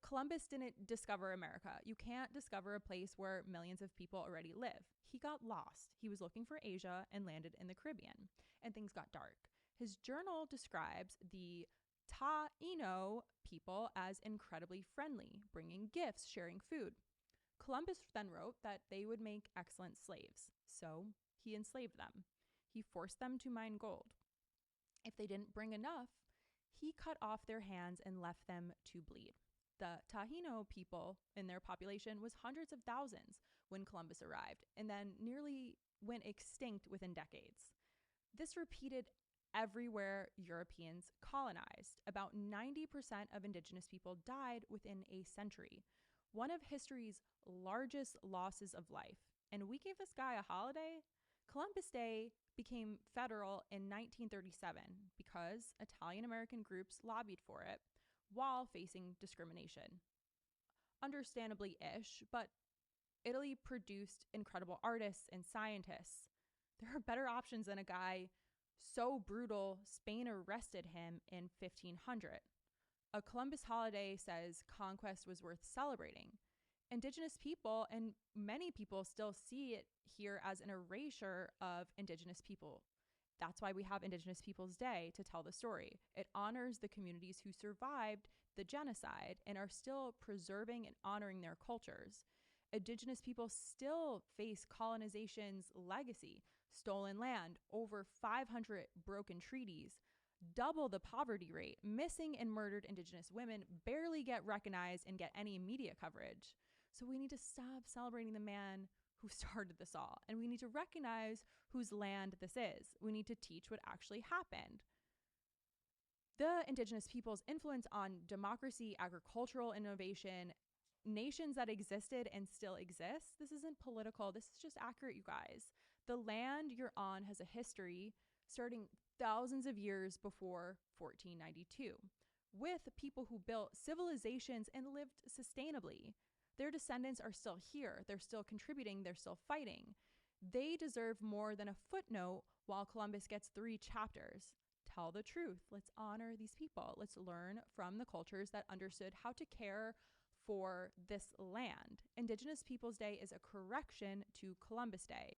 Columbus didn't discover America. You can't discover a place where millions of people already live. He got lost. He was looking for Asia and landed in the Caribbean, and things got dark. His journal describes the Taino people as incredibly friendly, bringing gifts, sharing food. Columbus then wrote that they would make excellent slaves, so he enslaved them. He forced them to mine gold. If they didn't bring enough, he cut off their hands and left them to bleed. The Taino people in their population was hundreds of thousands when Columbus arrived, and then nearly went extinct within decades. This repeated everywhere Europeans colonized. About 90% of indigenous people died within a century, one of history's largest losses of life. And we gave this guy a holiday? Columbus Day became federal in 1937 because Italian-American groups lobbied for it while facing discrimination. Understandably-ish, but Italy produced incredible artists and scientists. There are better options than a guy so brutal Spain arrested him in 1500. A Columbus holiday says conquest was worth celebrating. Indigenous people and many people still see it here as an erasure of indigenous people. That's why we have Indigenous Peoples Day, to tell the story. It honors the communities who survived the genocide and are still preserving and honoring their cultures. Indigenous people still face colonization's legacy: stolen land, over 500 broken treaties, double the poverty rate. Missing and murdered Indigenous women barely get recognized and get any media coverage. So we need to stop celebrating the man who started this all, and we need to recognize whose land this is. We need to teach what actually happened. The Indigenous peoples' influence on democracy, agricultural innovation, nations that existed and still exist. This isn't political. This is just accurate, you guys. The land you're on has a history starting thousands of years before 1492, with people who built civilizations and lived sustainably. Their descendants are still here. They're still contributing. They're still fighting. They deserve more than a footnote while Columbus gets 3 chapters. Tell the truth. Let's honor these people. Let's learn from the cultures that understood how to care for this land. Indigenous Peoples Day is a correction to Columbus Day.